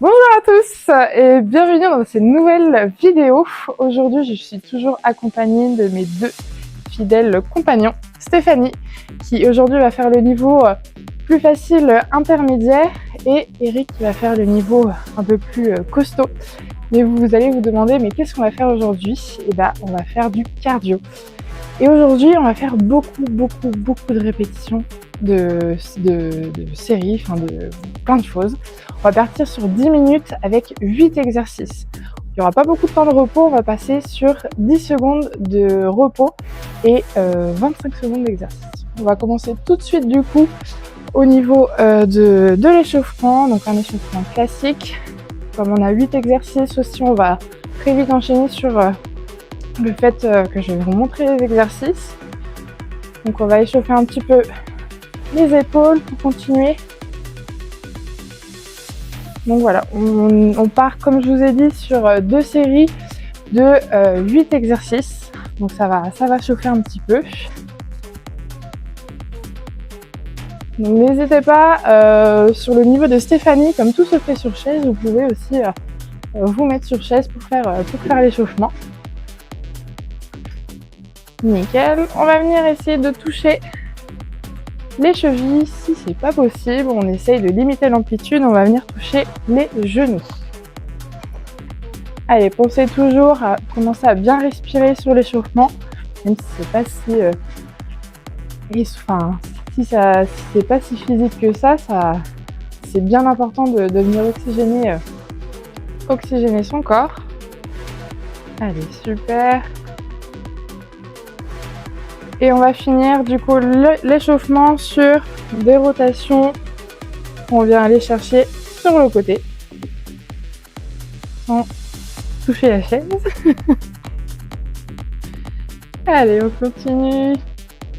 Bonjour à tous et bienvenue dans cette nouvelle vidéo. Aujourd'hui, je suis toujours accompagnée de mes deux fidèles compagnons, Stéphanie, qui aujourd'hui va faire le niveau plus facile intermédiaire, et Eric qui va faire le niveau un peu plus costaud. Mais vous allez vous demander, mais qu'est-ce qu'on va faire aujourd'hui? Et bah, on va faire du cardio. Et aujourd'hui, on va faire beaucoup de répétitions de séries, de plein de choses. On va partir sur 10 minutes avec 8 exercices. Il n'y aura pas beaucoup de temps de repos, on va passer sur 10 secondes de repos et 25 secondes d'exercice. On va commencer tout de suite du coup au niveau de l'échauffement, donc un échauffement classique. Comme on a 8 exercices aussi, on va très vite enchaîner sur le fait que je vais vous montrer les exercices. Donc on va échauffer un petit peu les épaules pour continuer. Donc voilà, on part comme je vous ai dit sur deux séries de 8 exercices. Donc ça va chauffer un petit peu. Donc n'hésitez pas, sur le niveau de Stéphanie, comme tout se fait sur chaise, vous pouvez aussi vous mettre sur chaise pour faire l'échauffement. Nickel, on va venir essayer de toucher les chevilles. Si c'est pas possible, on essaye de limiter l'amplitude, on va venir toucher les genoux. Allez, pensez toujours à commencer à bien respirer sur l'échauffement, même si c'est pas si c'est pas si physique que ça, c'est bien important de venir oxygéner son corps. Allez, super. Et on va finir du coup l'échauffement sur des rotations. On vient aller chercher sur le côté sans toucher la chaise. Allez, on continue.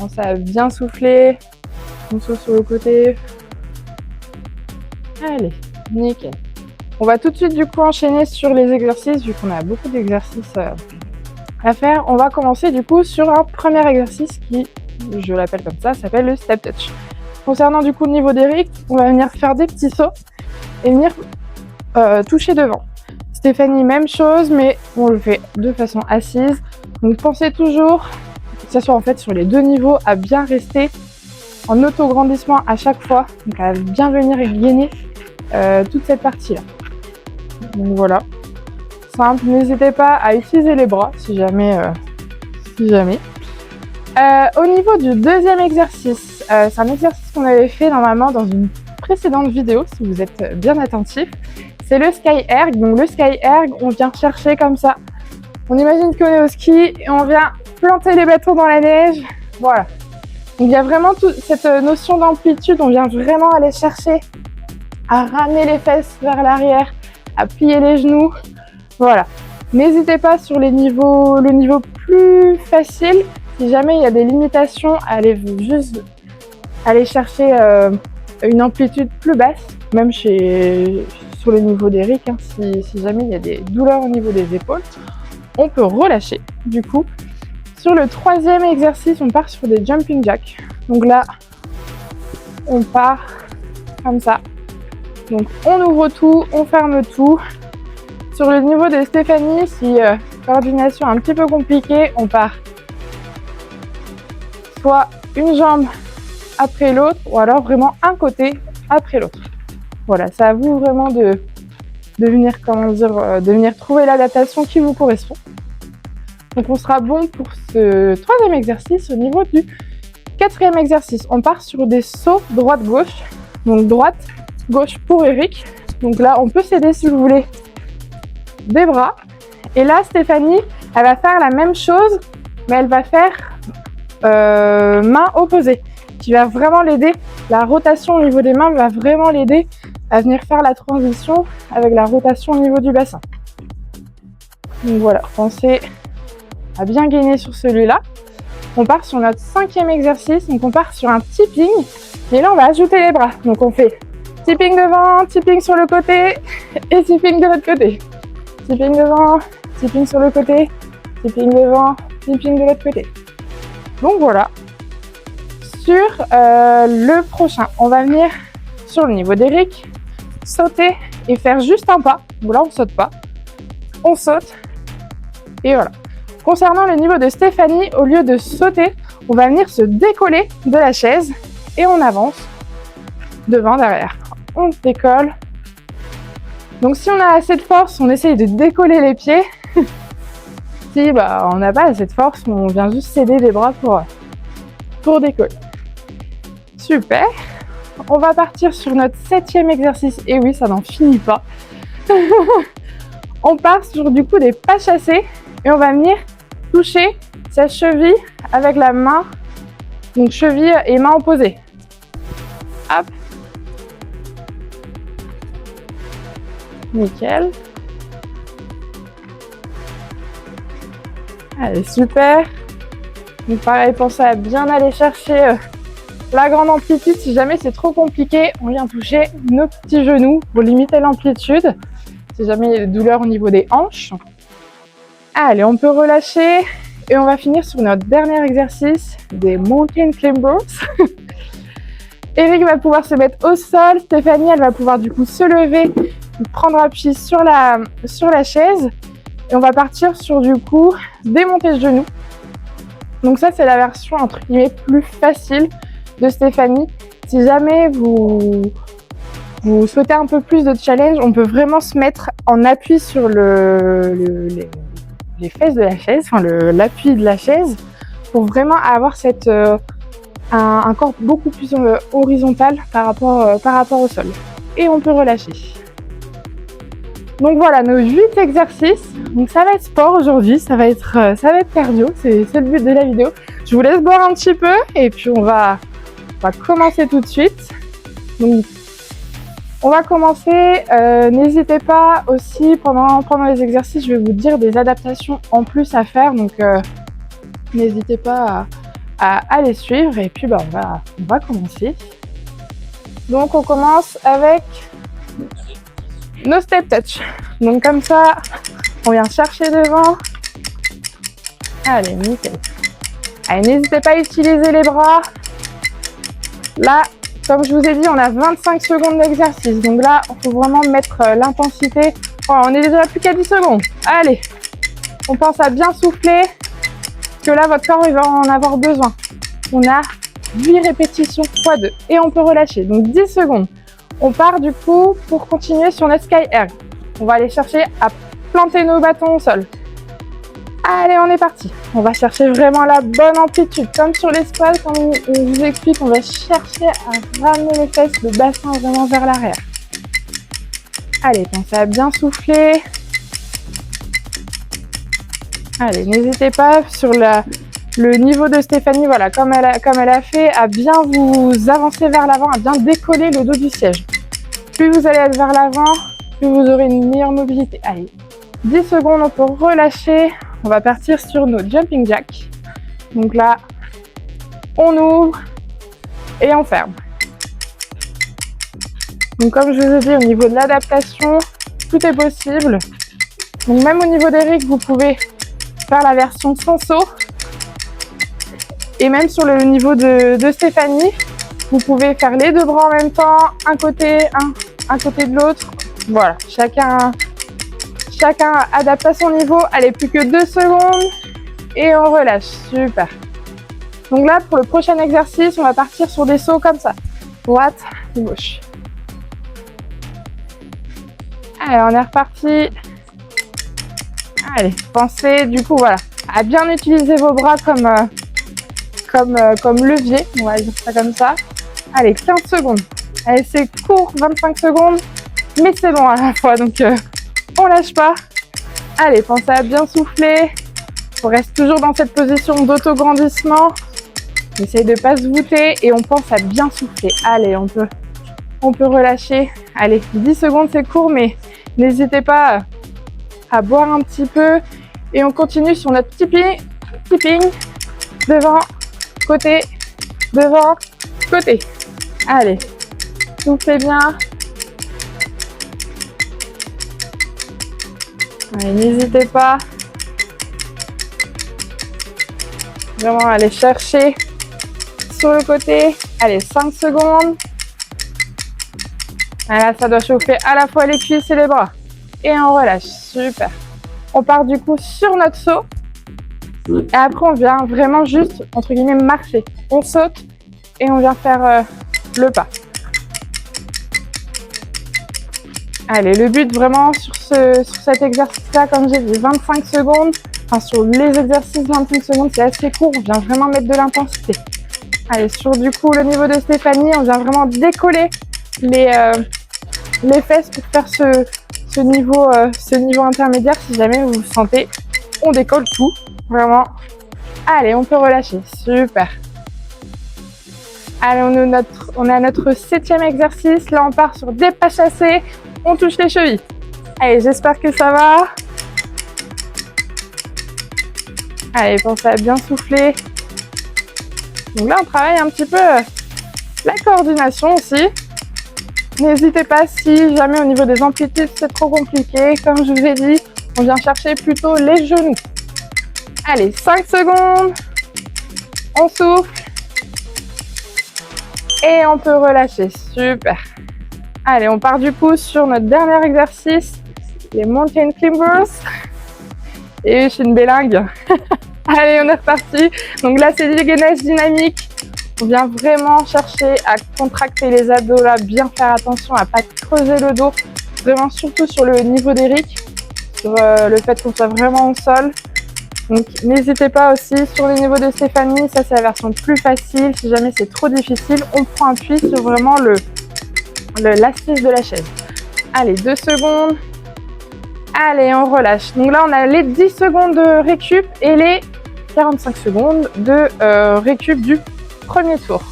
On à bien souffler. On souffle sur le côté. Allez, nickel. On va tout de suite du coup enchaîner sur les exercices, vu qu'on a beaucoup d'exercices à faire. On va commencer du coup sur un premier exercice qui, je l'appelle comme ça, s'appelle le step touch. Concernant du coup le niveau d'Eric, on va venir faire des petits sauts et venir toucher devant. Stéphanie, même chose, mais on le fait de façon assise. Donc pensez toujours, que ce soit en fait sur les deux niveaux, à bien rester en auto-grandissement à chaque fois, donc à bien venir gainer toute cette partie-là. Donc voilà. Simple, n'hésitez pas à utiliser les bras si jamais. Au niveau du deuxième exercice, c'est un exercice qu'on avait fait normalement dans une précédente vidéo, si vous êtes bien attentif. C'est le sky erg. Donc le sky erg, on vient chercher comme ça. On imagine qu'on est au ski et on vient planter les bâtons dans la neige. Voilà. Donc il y a vraiment toute cette notion d'amplitude. On vient vraiment aller chercher à ramener les fesses vers l'arrière, à plier les genoux. Voilà. N'hésitez pas sur le niveau plus facile. Si jamais il y a des limitations, allez juste aller chercher une amplitude plus basse, même sur le niveau d'Eric, hein, si jamais il y a des douleurs au niveau des épaules, on peut relâcher. Du coup, sur le troisième exercice, on part sur des jumping jacks. Donc là, on part comme ça. Donc on ouvre tout, on ferme tout. Sur le niveau de Stéphanie, si coordination un petit peu compliquée, on part soit une jambe après l'autre, ou alors vraiment un côté après l'autre. Voilà, c'est à vous vraiment de venir, de venir trouver l'adaptation qui vous correspond. Donc on sera bon pour ce troisième exercice. Au niveau du quatrième exercice, on part sur des sauts droite-gauche. Donc droite-gauche pour Eric. Donc là, on peut s'aider si vous voulez des bras. Et là, Stéphanie, elle va faire la même chose, mais elle va faire main opposée, qui va vraiment l'aider. La rotation au niveau des mains va vraiment l'aider à venir faire la transition avec la rotation au niveau du bassin. Donc voilà, pensez à bien gainer sur celui-là. On part sur notre cinquième exercice, donc on part sur un tipping, et là on va ajouter les bras. Donc on fait tipping devant, tipping sur le côté, et tipping de l'autre côté. Tipping devant, tipping sur le côté, tipping devant, tipping de l'autre côté. Donc voilà. Sur le prochain, on va venir sur le niveau d'Eric. sauter et faire juste un pas. Bon là on saute pas, on saute et voilà. Concernant le niveau de Stéphanie, au lieu de sauter, on va venir se décoller de la chaise et on avance devant, derrière. On se décolle. Donc si on a assez de force, on essaye de décoller les pieds. Si on n'a pas assez de force, on vient juste s'aider les bras pour décoller. Super. On va partir sur notre 7e exercice. Et oui, ça n'en finit pas. On part sur du coup des pas chassés et on va venir toucher sa cheville avec la main. Donc cheville et main opposées. Hop. Nickel. Allez, super. Donc pareil, pensez à bien aller chercher la grande amplitude. Si jamais c'est trop compliqué, on vient toucher nos petits genoux pour limiter l'amplitude. Si jamais il y a des douleurs au niveau des hanches. Allez, on peut relâcher. Et on va finir sur notre dernier exercice, des Mountain Climbers. Eric va pouvoir se mettre au sol. Stéphanie, elle va pouvoir du coup se lever, prendre appui sur la chaise. Et on va partir sur du coup des montées de genoux. Donc ça, c'est la version entre guillemets plus facile de Stéphanie. Si jamais vous souhaitez un peu plus de challenge, on peut vraiment se mettre en appui sur les fesses de la chaise, enfin l'appui de la chaise, pour vraiment avoir un corps beaucoup plus horizontal par rapport au sol. Et on peut relâcher. Donc voilà nos 8 exercices. Donc ça va être sport aujourd'hui, ça va être cardio, c'est le but de la vidéo. Je vous laisse boire un petit peu et puis on va commencer tout de suite. Donc on va commencer. N'hésitez pas aussi pendant les exercices, je vais vous dire des adaptations en plus à faire. Donc n'hésitez pas à les suivre et puis on va commencer. Donc on commence avec nos step touch. Donc comme ça, on vient chercher devant. Allez, nickel. Allez, n'hésitez pas à utiliser les bras. Là, comme je vous ai dit, on a 25 secondes d'exercice. Donc là, il faut vraiment mettre l'intensité. Oh, on est déjà plus qu'à 10 secondes. Allez, on pense à bien souffler. Parce que là, votre corps il va en avoir besoin. On a 8 répétitions x 2. Et on peut relâcher. Donc 10 secondes. On part du coup pour continuer sur notre sky erg. On va aller chercher à planter nos bâtons au sol. Allez, on est parti. On va chercher vraiment la bonne amplitude. Comme sur les squats, comme on vous explique, on va chercher à ramener les fesses, le bassin vraiment vers l'arrière. Allez, pensez à bien souffler. Allez, n'hésitez pas sur le niveau de Stéphanie, voilà, comme elle a fait, à bien vous avancer vers l'avant, à bien décoller le dos du siège. Plus vous allez être vers l'avant, plus vous aurez une meilleure mobilité. Allez, 10 secondes, on peut relâcher. On va partir sur nos jumping jacks. Donc là, on ouvre et on ferme. Donc comme je vous ai dit, au niveau de l'adaptation, tout est possible. Donc même au niveau d'Eric, vous pouvez faire la version sans saut. Et même sur le niveau de Stéphanie, vous pouvez faire les deux bras en même temps, un côté de l'autre. Voilà, chacun adapte à son niveau. Allez, plus que 2 secondes et on relâche. Super. Donc là, pour le prochain exercice, on va partir sur des sauts comme ça. Droite, gauche. Allez, on est reparti. Allez, pensez du coup, voilà, à bien utiliser vos bras comme levier. On va dire ça comme ça. Allez, 15 secondes. Allez, c'est court, 25 secondes, mais c'est long à la fois, donc on lâche pas. Allez, pensez à bien souffler. On reste toujours dans cette position d'autograndissement. On essaye de ne pas se voûter et on pense à bien souffler. Allez, on peut relâcher. Allez, 10 secondes, c'est court, mais n'hésitez pas à boire un petit peu. Et on continue sur notre tipping. Devant, côté, devant, côté. Allez, soufflez bien. Allez, n'hésitez pas. Vraiment, aller chercher sur le côté. Allez, 5 secondes. Voilà, ça doit chauffer à la fois les cuisses et les bras. Et on relâche, super. On part du coup sur notre saut. Et après, on vient vraiment juste, entre guillemets, marcher. On saute et on vient faire le pas. Allez, le but vraiment sur cet exercice-là, comme j'ai dit, 25 secondes. Enfin, sur les exercices, 25 secondes, c'est assez court. On vient vraiment mettre de l'intensité. Allez, sur du coup le niveau de Stéphanie, on vient vraiment décoller les fesses pour faire ce niveau intermédiaire. Si jamais vous sentez, on décolle tout, vraiment. Allez, on peut relâcher, super. Allez, on est à notre 7e exercice. Là, on part sur des pas chassés. On touche les chevilles. Allez, j'espère que ça va. Allez, pensez à bien souffler. Donc là, on travaille un petit peu la coordination aussi. N'hésitez pas si jamais au niveau des amplitudes, c'est trop compliqué. Comme je vous ai dit, on vient chercher plutôt les genoux. Allez, 5 secondes. On souffle. Et on peut relâcher. Super. Allez, on part du coup sur notre dernier exercice, les mountain climbers. Et je suis une bélingue. Allez, on est reparti. Donc là, c'est du gainage dynamique. On vient vraiment chercher à contracter les abdos là, bien faire attention à ne pas creuser le dos. Vraiment, surtout sur le niveau des rics, sur le fait qu'on soit vraiment au sol. Donc n'hésitez pas aussi sur le niveau de Stéphanie, ça c'est la version plus facile. Si jamais c'est trop difficile, on prend appui sur vraiment l'assise de la chaise. Allez, 2 secondes. Allez, on relâche. Donc là, on a les 10 secondes de récup et les 45 secondes de récup du premier tour.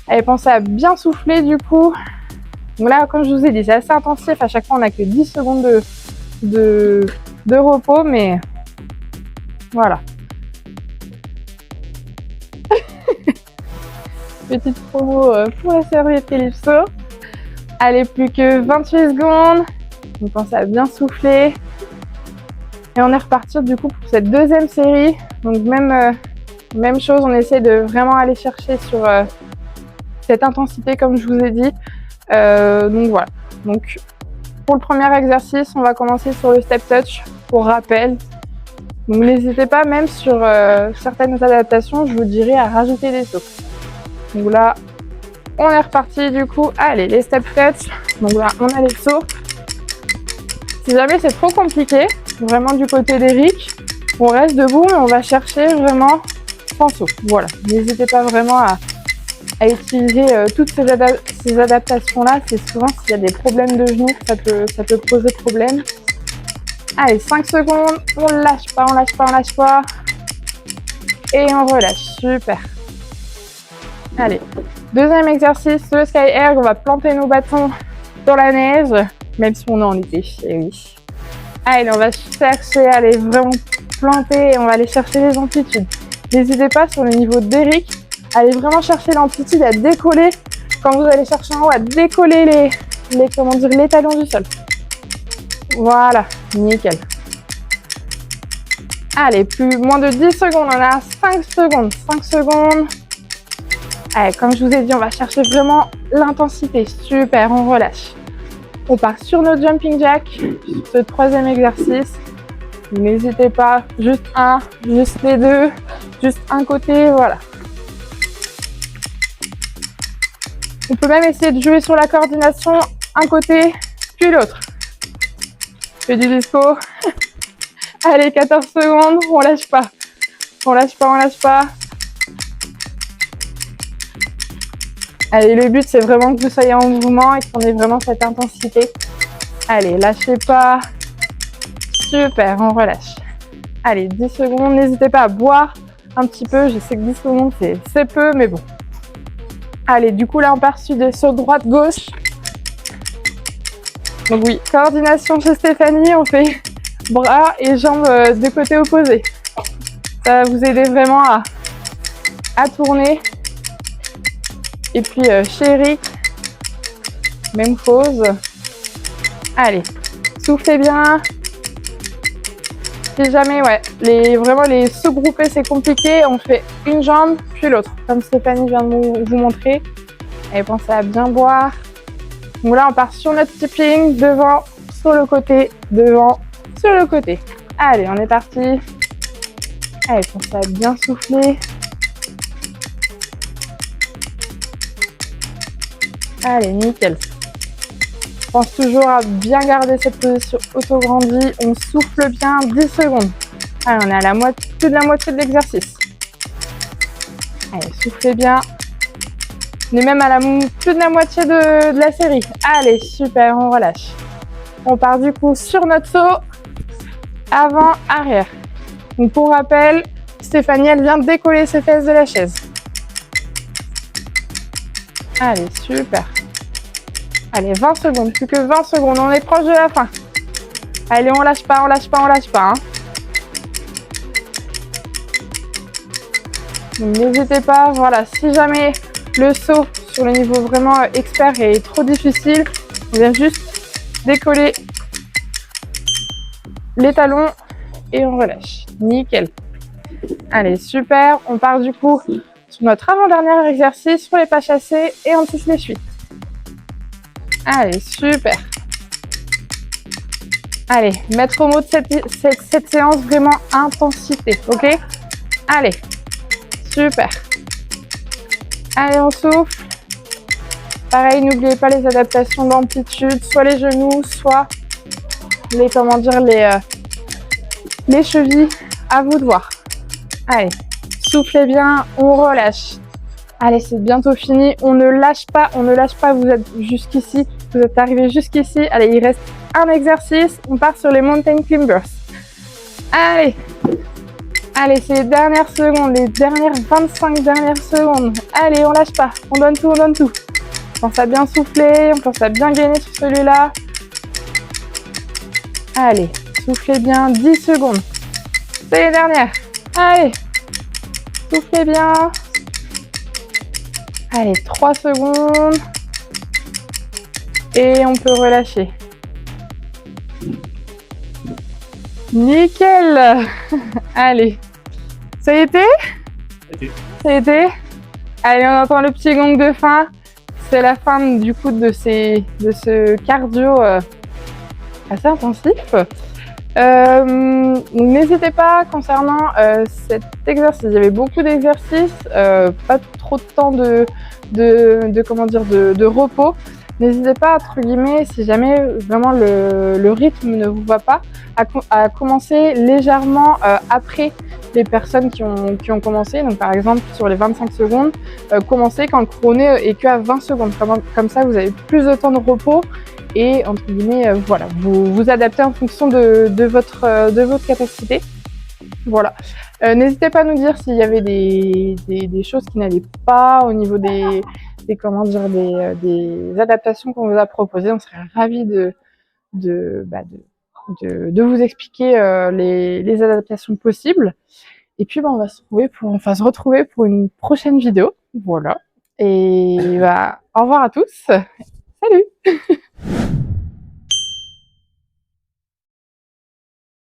Allez, pensez à bien souffler du coup. Donc là, comme je vous ai dit, c'est assez intensif. À chaque fois, on n'a que 10 secondes de repos, mais voilà. Petite promo pour la serviette Calypso. Allez, plus que 28 secondes. Donc pensez à bien souffler. Et on est reparti du coup pour cette deuxième série. Donc même chose, on essaie de vraiment aller chercher sur cette intensité comme je vous ai dit. Donc voilà. Donc pour le premier exercice, on va commencer sur le step touch pour rappel. Donc n'hésitez pas, même sur certaines adaptations, je vous dirais à rajouter des sauts. Donc là, on est reparti du coup. Allez, les step touch. Donc là, on a les sauts. Si jamais c'est trop compliqué, vraiment du côté des rics, on reste debout mais on va chercher vraiment sans saut. Voilà, n'hésitez pas vraiment à utiliser toutes ces adaptations-là. C'est souvent s'il y a des problèmes de genoux, ça peut poser problème. Allez, 5 secondes, on lâche pas, on lâche pas, on lâche pas. Et on relâche, super. Allez, deuxième exercice, le sky erg, on va planter nos bâtons sur la neige, même si on est en été, et oui. Allez, on va chercher à aller vraiment planter et on va aller chercher les amplitudes. N'hésitez pas sur le niveau d'Eric, allez vraiment chercher l'amplitude à décoller. Quand vous allez chercher en haut, à décoller les talons du sol. Voilà, nickel. Allez, moins de 10 secondes, on a 5 secondes, 5 secondes. Allez, comme je vous ai dit, on va chercher vraiment l'intensité. Super, on relâche. On part sur notre jumping jack, ce troisième exercice. N'hésitez pas, juste un, juste les deux, juste un côté, voilà. On peut même essayer de jouer sur la coordination, un côté, puis l'autre. Fais du disco. Allez, 14 secondes, on lâche pas. On lâche pas, on lâche pas. Allez, le but, c'est vraiment que vous soyez en mouvement et qu'on ait vraiment cette intensité. Allez, lâchez pas. Super, on relâche. Allez, 10 secondes. N'hésitez pas à boire un petit peu. Je sais que 10 secondes, c'est peu, mais bon. Allez, du coup, là, on part sur des sauts droite-gauche. Donc oui, coordination chez Stéphanie. On fait bras et jambes de côté opposé. Ça va vous aider vraiment à tourner. Et puis chez Eric, même chose. Allez, soufflez bien. Si jamais, vraiment les sauts groupés c'est compliqué, on fait une jambe puis l'autre, comme Stéphanie vient de vous montrer. Et pensez à bien boire. Donc là, on part sur notre tipping, devant, sur le côté, devant, sur le côté. Allez, on est parti. Allez, pensez à bien souffler. Allez, nickel. Pense toujours à bien garder cette position auto-grandie. On souffle bien 10 secondes. Allez, on est à la moitié, plus de la moitié de l'exercice. Allez, soufflez bien. On est même à plus de la moitié de la série. Allez, super, on relâche. On part du coup sur notre saut. Avant, arrière. Donc pour rappel, Stéphanie, elle vient de décoller ses fesses de la chaise. Allez, super. Allez, 20 secondes, plus que 20 secondes, on est proche de la fin. Allez, on lâche pas, on lâche pas, on lâche pas. Hein. N'hésitez pas, voilà, si jamais le saut sur le niveau vraiment expert est trop difficile, on vient juste décoller les talons et on relâche. Nickel. Allez, super. On part du coup sur notre avant-dernier exercice sur les pas chassés et on touche les suites. Allez, super. Allez, maître mot de cette séance, vraiment intensité, ok? Allez, super. Allez, on souffle. Pareil, n'oubliez pas les adaptations d'amplitude, soit les genoux, soit les, comment dire, les chevilles. À vous de voir. Allez, soufflez bien, on relâche. Allez, c'est bientôt fini. On ne lâche pas, on ne lâche pas. Vous êtes jusqu'ici, vous êtes arrivé jusqu'ici. Allez, il reste un exercice. On part sur les mountain climbers. Allez, allez, c'est les dernières secondes, les dernières 25 dernières secondes. Allez, on lâche pas, on donne tout, on donne tout. On pense à bien souffler, on pense à bien gainer sur celui-là. Allez, soufflez bien, 10 secondes. C'est les dernières. Allez, soufflez bien. Allez, 3 secondes. Et on peut relâcher. Nickel. Allez. Ça y était? Ça y était? Allez, on entend le petit gong de fin. C'est la fin du coup de ce cardio assez intensif. N'hésitez pas concernant cet exercice. Il y avait beaucoup d'exercices, pas trop de temps de repos. N'hésitez pas, entre guillemets, si jamais vraiment le rythme ne vous va pas, à commencer légèrement après les personnes qui ont commencé. Donc par exemple sur les 25 secondes, commencez quand le chrono est que à 20 secondes. Comme ça, vous avez plus de temps de repos et entre guillemets, voilà, vous adaptez en fonction de votre capacité. Voilà. N'hésitez pas à nous dire s'il y avait des choses qui n'allaient pas au niveau des adaptations qu'on vous a proposées. On serait ravis de vous expliquer les adaptations possibles. Et puis, on va se retrouver pour une prochaine vidéo. Voilà. Et au revoir à tous. Salut!